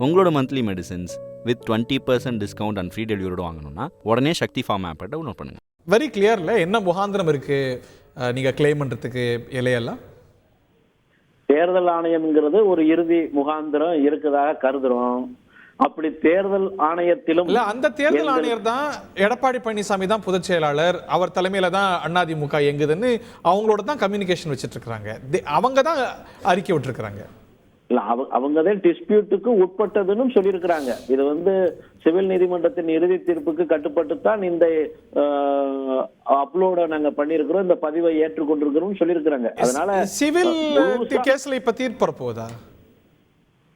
உங்களோட monthly medicines with 20% discount and free டெலிவரியோட வாங்கணும்னா உடனே சக்தி ஃபார்ம் ஆப்பை டவுன்லோட் பண்ணுங்கள். வெரி கிளியர்ல என்ன முகாந்திரம் இருக்கு நீங்க கிளைம் பண்றதுக்கு இலையெல்லாம்? தேர்தல் ஆணையம்ங்கிறது ஒரு இறுதி முகாந்திரம் இருக்குதாக கருதுறோம். அப்படி தேர்தல் ஆணையத்திலும் இல்ல, அந்த தேர்தல் ஆணையர் தான் எடப்பாடி பழனிசாமி தான் பொதுச் செயலாளர், அவர் தலைமையில தான் அதிமுக இயங்குதுன்னு அவங்களோட தான் கம்யூனிகேஷன் வச்சிட்டு இருக்காங்க. அவங்க தான் அறிக்கை விட்டுருக்காங்க. இல்ல, அவங்கதான் டிஸ்பியூட்டுக்கு உட்பட்டதுன்னு சொல்லியிருக்கிறாங்க. இது சிவில் நீதிமன்றத்தின் இறுதி தீர்ப்புக்கு கட்டுப்பட்டு தான் இந்த அப்லோட நாங்க பண்ணிருக்கிறோம், இந்த பதிவை ஏற்றுக்கொண்டிருக்கிறோம் சொல்லியிருக்கிறாங்க. அதனால சிவில் கேஸ்ல இப்ப தீர்ப்பு போதா?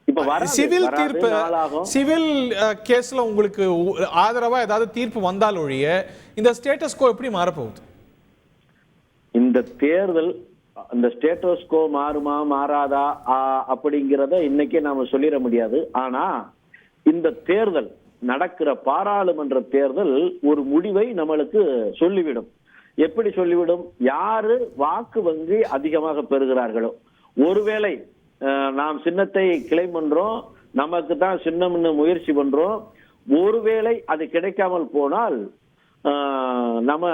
இப்ப சிவில் தீர்ப்பு, சிவில் கேஸ்ல உங்களுக்கு ஆதரவா ஏதாவது தீர்ப்பு வந்தால் ஒழிய இந்த ஸ்டேட்டஸ் கோ எப்படி மாறப்போகுது? இந்த தேர்தல் இந்த ஸ்டேட்டஸ் கோ மாறுமா மாறாதா அப்படிங்கிறத இன்னைக்கே நாம சொல்லிட முடியாது. ஆனா இந்த தேர்தல் நடக்கிற பாராளுமன்ற தேர்தல் ஒரு முடிவை நம்மளுக்கு சொல்லிவிடும். எப்படி சொல்லிவிடும்? யாரு வாக்கு வங்கி அதிகமாக பெறுகிறார்களோ, ஒருவேளை நாம் சின்னத்தை கிளைம் பண்றோம், நமக்கு தான் சின்னம்னு முயற்சி பண்றோம், ஒருவேளை அது கிடைக்காமல் போனால் நம்ம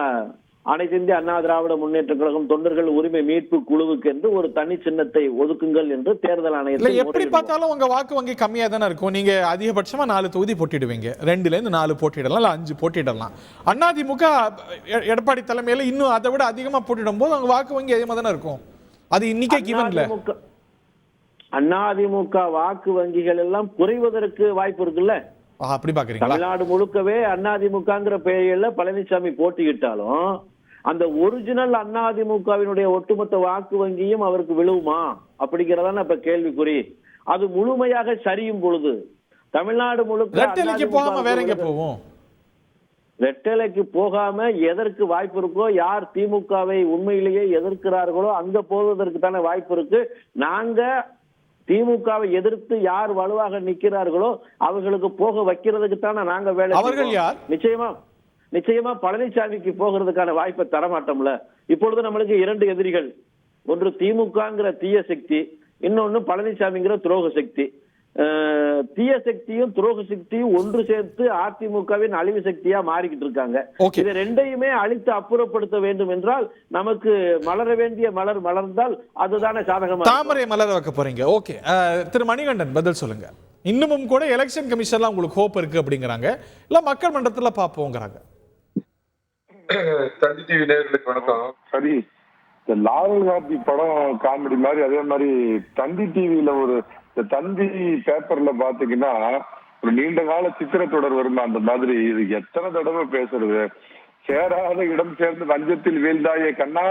அனைத்து இந்திய அண்ணா திராவிட முன்னேற்ற கழகம் தொண்டர்கள் உரிமை மீட்பு குழுவுக்கு என்று ஒரு தனி சின்னத்தை ஒதுக்குங்கள் என்று தேர்தல் ஆணையத்தில் எப்படி பார்த்தாலும் உங்க வாக்கு வங்கி கம்மியா தானே இருக்கும். நீங்க அதிகபட்சமா 4 தொகுதி போட்டிடுவீங்க, 2ல இருந்து 4 போட்டிடலாம், இல்ல 5 போட்டிடலாம். அதிமுக எடப்பாடி தலைமையில இன்னும் அதை விட அதிகமா போட்டிடும் போது உங்க வாக்கு வங்கி அதிகமா தானே இருக்கும். அது இன்னைக்கே கிவன்ல. அதிமுக வாக்கு வங்கிகள் எல்லாம் குறைவதற்கு வாய்ப்பு இருக்குல்ல. அப்படி பாக்குறீங்களா? தமிழ்நாடு முழுக்கவே அதிமுகங்கிற பெயர்ல பழனிசாமி போட்டியிட்டாலும் அந்த ஒரிஜினல் அதிமுகவினுடைய ஒட்டுமொத்த வாக்கு வங்கியும் அவருக்கு விழுவுமா அப்படிங்கறதான இப்ப கேள்விக்குறி. அது முழுமையாக சரியும் பொழுது தமிழ்நாடு முழுக்க போகாம வேற எங்க போவோம்? ரெட்டலைக்கு போகாம எதற்கு வாய்ப்பு இருக்கோ, யார் திமுகவை உண்மையிலேயே எதிர்க்கிறார்களோ அங்க போவதற்கு தானே வாய்ப்பு இருக்கு. நாங்க திமுகவை எதிர்த்து யார் வலுவாக நிற்கிறார்களோ அவர்களுக்கு போக வைக்கிறதுக்கு தானே நாங்க வேலை. அவர்கள் யார்? நிச்சயமா பழனிசாமிக்கு போகிறதுக்கான வாய்ப்பை தரமாட்டோம்ல. இப்பொழுது நம்மளுக்கு 2 எதிரிகள், ஒன்று திமுகங்கிற தீய சக்தி, இன்னொன்னு பழனிசாமிங்கிற துரோக சக்தி. தீய சக்தியும் துரோக சக்தியும் ஒன்று சேர்த்து அதிமுகவின் அழிவு சக்தியா மாறிக்கிட்டு இருக்காங்க. இது ரெண்டையுமே அழித்து அப்புறப்படுத்த வேண்டும் என்றால் நமக்கு மலர வேண்டிய மலர் மலர்ந்தால் அதுதானே சாதகமா. தாமரை மலர வைக்க போறீங்க. ஓகே, திரு மணிகண்டன் பதில் சொல்லுங்க. இன்னமும் கூட எலெக்ஷன் கமிஷன்ல உங்களுக்கு ஹோப் இருக்கு அப்படிங்கிறாங்க, இல்ல மக்கள் மன்றத்துல பாப்போங்கிறாங்க. தந்தி டிவி நேயர்களுக்கு வணக்கம். சரி, இந்த லாவல் காப்பி படம் காமெடி மாதிரி, அதே மாதிரி தந்தி டிவியில ஒரு தந்தி பேப்பர்ல பாத்தீங்கன்னா ஒரு நீண்ட கால சித்திர தொடர் வருமா, அந்த மாதிரி இது எத்தனை தடவை பேசுறது. சேராத இடம் சேர்ந்து வஞ்சத்தில் வீழ்ந்தாயே கண்ணா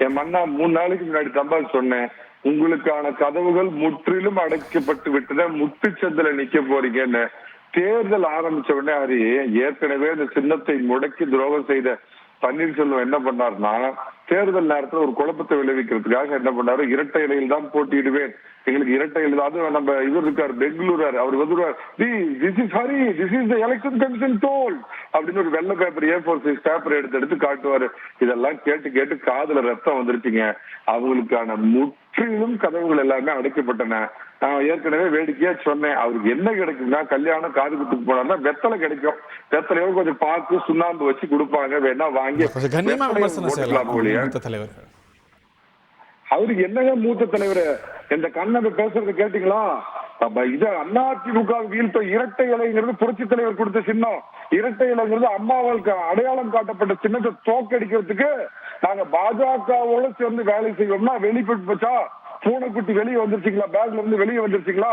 என் மண்ணா, 3 நாளைக்கு முன்னாடி தம்பா சொன்னேன், உங்களுக்கான கதவுகள் முற்றிலும் அடைக்கப்பட்டு விட்டுதான் முட்டுச்சந்தில நிக்க போறீங்கன்னு. தேர்தல் ஆரம்பிச்ச உடனே அவரு ஏற்கனவே இந்த சின்னத்தை முடக்கி துரோகம் செய்த பன்னீர்செல்வம் என்ன பண்ணாருன்னா, தேர்தல் நேரத்துல ஒரு குழப்பத்தை விளைவிக்கிறதுக்காக என்ன பண்ணாரு, இரட்டை இலையில் தான் போட்டியிடுவேன், எங்களுக்கு இரட்டை இலை, அது நம்ம இவர் இருக்காரு பெங்களூர், அவர் வந்துருவார், எலெக்ஷன் கமிஷன் டோல் அப்படின்னு ஒரு வெள்ளை பேப்பர் A4 size பேப்பர் எடுத்து காட்டுவாரு. இதெல்லாம் கேட்டு காதுல ரத்தம் வந்துருச்சுங்க. அவங்களுக்கான முற்றிலும் கதவுகள் எல்லாமே அடைக்கப்பட்டன. நான் ஏற்கனவே வேடிக்கையா சொன்னேன், அவருக்கு என்ன கிடைக்கும்னா, கல்யாணம் காது குத்துக்கு போனா வெத்தலை கிடைக்கும், வெத்தலையோ கொஞ்சம் பாக்கு சுண்ணாம்பு வச்சு கொடுப்பாங்க, வேணா வாங்கி அவருக்கு என்னங்க மூத்த தலைவர் இந்த கண்ணனை பேசுறத கேட்டீங்களா? இது அதிமுக வீழ்த்த இரட்டை இலைங்கிறது புரட்சி தலைவர் கொடுத்த சின்னம். இரட்டை இலைங்கிறது அம்மாவுக்கு அடையாளம் காட்டப்பட்ட சின்னத்தை தோக்கடிக்கிறதுக்கு நாங்க பாஜகவோட சேர்ந்து வேலை செய்வோம்னா வெளிப்பட்டு போச்சா, பூனைக்குட்டி வெளியே வந்துருச்சுங்களா, பேக்ல இருந்து வெளியே வந்துருச்சுங்களா?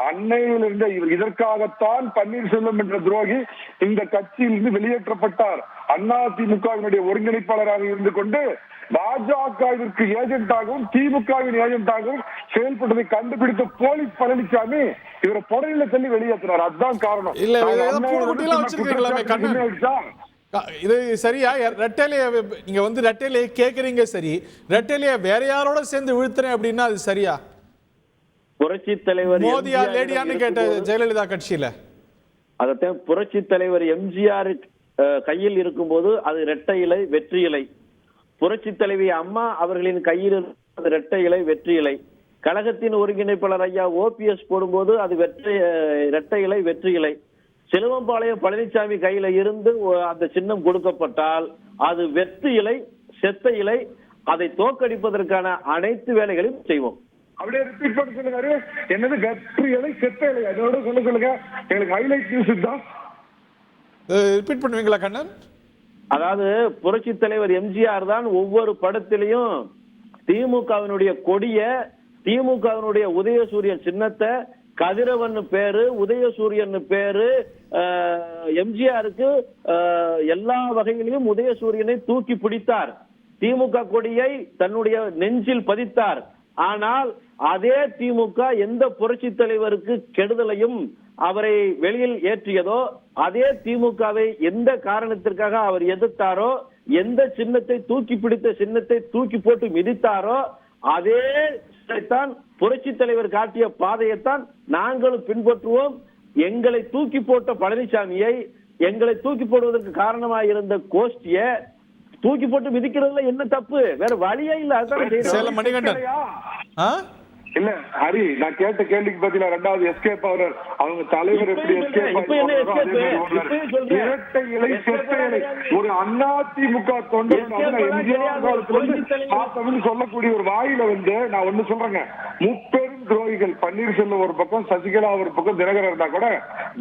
அன்னையிலிருந்து இதற்காகத்தான் பன்னீர்செல்வம் என்ற துரோகி இந்த கட்சியிலிருந்து வெளியேற்றப்பட்டார். அதிமுகவினுடைய ஒருங்கிணைப்பாளராக இருந்து கொண்டு பாஜகவிற்கு ஏஜென்டாகவும் திமுகவின் ஏஜென்டாகவும் செயல்பட்டதை கண்டுபிடித்த போலீஸ் பழனிசாமி இவரை புடையில தள்ளி வெளியேற்றினார். அதுதான் காரணம். இது சரியா? ரெட்டையிலைய நீங்க ரெட்டையிலைய கேக்குறீங்க, சரி, ரெட்டையிலைய வேற யாரோட சேர்ந்து வீழ்த்துறேன் அப்படின்னா அது சரியா? புரட்சி தலைவர் மோதியா லேடியான்னு கேட்ட ஜெயலலிதா கட்சியில அதத்தான் புரட்சி தலைவர் எம்ஜிஆர் கையில் இருக்கும் போது அது இரட்டை இலை வெற்றி இலை. புரட்சி தலைவி அம்மா அவர்களின் கையில் இரட்டை இலை வெற்றி இலை. கழகத்தின் ஒருங்கிணைப்பாளர் ஐயா ஓபிஎஸ் போடும்போது அது இரட்டை இலை வெற்றி இலை. சிலுவம்பாளையம் பழனிசாமி கையில இருந்து அந்த சின்னம் கொடுக்கப்பட்டால் அது வெற்றி இலை செத்த இலை. அதை தோற்கடிப்பதற்கான அனைத்து வேலைகளையும் செய்வோம். அப்படியே ரிப்பீட் பண்ண சொல்லுங்க. என்னது வெற்றி இலை செத்த இலை? அதோட சொல்லுங்க. எங்களுக்கு ஹைலைட் நியூஸ் தான். ரிப்பீட் பண்ணுவீங்களா கண்ணன்? அதாவது புரட்சி தலைவர் எம்ஜிஆர் தான் ஒவ்வொரு படத்திலையும் திமுகவினுடைய கொடிய, திமுகவினுடைய உதயசூரியன் சின்னத்தை, கதிரவன் பேரு, உதயசூரியன் பேரு, எம்ஜிஆருக்கு எல்லா வகையிலையும் உதயசூரியனை தூக்கி பிடித்தார். திமுக கொடியை தன்னுடைய நெஞ்சில் பதித்தார். ஆனால் அதே திமுக எந்த புரட்சி தலைவருக்கு கெடுதலையும் அவரை வெளியில் ஏற்றியதோ, அதே திமுகவை எந்த காரணத்திற்காக அவர் எதிர்த்தாரோ, எந்த சின்னத்தை தூக்கி பிடித்த சின்னத்தை தூக்கி போட்டு மிதித்தாரோ, அதே தான் புரட்சி தலைவர் காட்டிய பாதையைத்தான் நாங்களும் பின்பற்றுவோம். எங்களை தூக்கி போட்ட பழனிசாமியை, எங்களை தூக்கி போடுவதற்கு காரணமாக இருந்த கோஷ்டிய தூக்கி போட்டு மிதிக்கிறதுல என்ன தப்பு? வேற வழியே இல்ல. சேலம் மணிகண்டன் இல்ல ஹரி, நான் கேட்ட கேள்விக்கு பதிலா ரெண்டாவது எஸ்கேப் ஆகுறார். அவங்க தலைவர் எப்படி இரட்டை இலை செத்த இலை ஒரு அதிமுக தொண்டர் எம்ஜிஆர் காலத்துல சொல்லக்கூடிய ஒரு வாயில நான் ஒண்ணு சொல்றேங்க. முப்பெரும் துரோகிகள் பன்னீர்செல்வம் ஒரு பக்கம், சசிகலா ஒரு பக்கம், தினகரன் இருந்தா கூட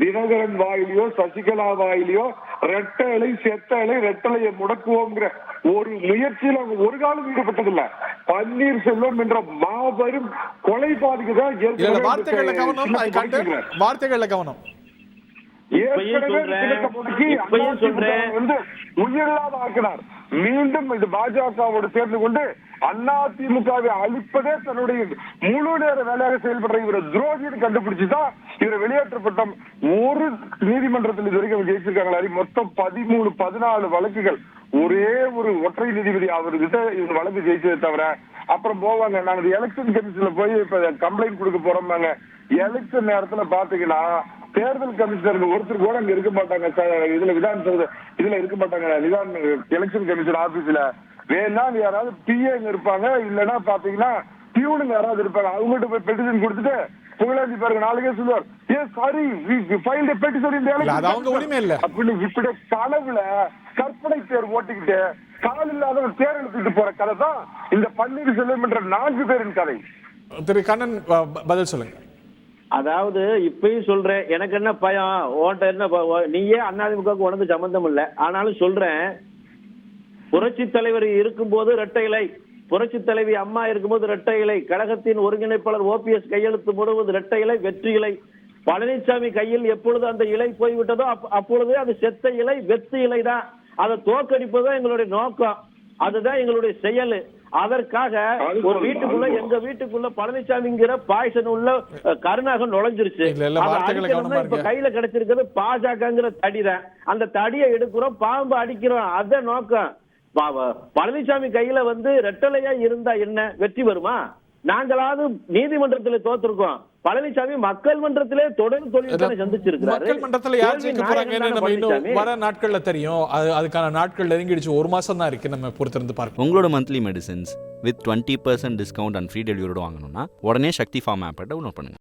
தினகரன் வாயிலையோ சசிகலா வாயிலையோ ரெட்டை இலை செத்த இலை ரெட்டலையை முடக்குவோங்கிற ஒரு முயற்சியில் அவங்க ஒரு காலம் ஈடுபட்டதில்லை. பன்னீர்செல்வம் என்ற மாபெரும் கொலைபாதிக்கு தான் வார்த்தைகள்ல கவனம். உயிரில்லாத ஆக்கினார். மீண்டும் இது பாஜகவோடு சேர்ந்து கொண்டு அதிமுகவை அழிப்பதே தன்னுடைய முழு நேர வேலையாக செயல்படுற இவரை துரோகின்னு கண்டுபிடிச்சுதான் இவரை வெளியேற்றப்பட்ட ஒரு நீதிமன்றத்தில் இது வரைக்கும் ஜெயிச்சிருக்காங்க. மொத்தம் 13-14 வழக்குகள் ஒரே ஒரு ஒற்றை நீதிபதி அவர்கிட்ட இவங்க வழக்கு ஜெயிச்சதை தவிர அப்புறம் போவாங்க. நாங்க எலெக்ஷன் கமிஷன்ல போய் இப்ப கம்ப்ளைண்ட் கொடுக்க போறோம்னாங்க. எலெக்ஷன் நேரத்துல பாத்தீங்கன்னா தேர்தல் கமிஷனர் ஒருத்தர் கூட அங்க இருக்க மாட்டாங்க. இதுல இருக்க மாட்டாங்க. எலெக்ஷன் கமிஷன் ஆபீஸ்ல வேணா யாராவது பிஏ இருப்பாங்க, இல்லன்னா பாத்தீங்கன்னா பியூனுங்க யாராவது இருப்பாங்க. அவங்ககிட்ட போய் பெட்டிஷன் கொடுத்துட்டு புகழாஞ்சி பாருங்க, நாளைக்கே சொல்லுவார் இப்படி கனவுல கற்பனை பேர் ஓட்டிக்கிட்டு கால் இல்லாத தேர் எடுத்துட்டு போற கதை தான் இந்த பன்னீர்செல்வம் என்ற 4 பேரின் கதை. திரு கண்ணன் பதில் சொல்லுங்க. அதாவது இப்பயும் சொல்றேன், எனக்கு என்ன பயம், ஓட்ட என்ன, நீயே அதிமுகவுக்கு உனக்கு சம்பந்தம் இல்லை. ஆனாலும் சொல்றேன், புரட்சி தலைவர் இருக்கும்போது இரட்டை இலை, புரட்சி தலைவி அம்மா இருக்கும்போது இரட்டை இலை, கழகத்தின் ஒருங்கிணைப்பாளர் ஓபிஎஸ் கையெழுத்து போடுவது இரட்டை இலை வெற்றி இலை. பழனிசாமி கையில் எப்பொழுது அந்த இலை போய்விட்டதோ அப்பொழுது அது செத்த இலை வெற்றி இலை தான். அதை தோற்கடிப்பதுதான் எங்களுடைய நோக்கம், அதுதான் எங்களுடைய செயல். அதற்காக ஒரு வீட்டுக்குள்ள, எங்க வீட்டுக்குள்ள பழனிசாமிங்கிற பாய்சன் உள்ள கருணாக நுழைஞ்சிருச்சு. இப்ப கையில கிடைச்சிருக்கிறது பாஜகங்கிற தடிதான். அந்த தடியை எடுக்கிறோம், பாம்பு அடிக்கிறோம், அதான் நோக்கம். பழனிசாமி கையில ரெட்டலையா இருந்தா என்ன வெற்றி வருமா? நாங்களாவது நீதிமன்றத்தில் தோத்திருக்கோம். பழனிசாமி மக்கள் மன்றத்திலே தொடர் தோல்வியை சந்திச்சிருக்கிறார். மக்கள் மன்றத்துல யார் ஜெயிக்க போறாங்கன்னு நம்ம இன்னும் வர நாட்கள்ல தெரியும். அதுக்கான நாட்கள் நெருங்கிடுச்சு. ஒரு மாசம் தான் இருக்கு, நம்ம பொறுத்திருந்து பார்க்கலாம். உங்களோட monthly medicines with 20% discount and free டெலிவரியோட வாங்கணும்னா உடனே சக்தி ஃபார்ம் ஆப்பை டவுன்லோட் பண்ணுங்க.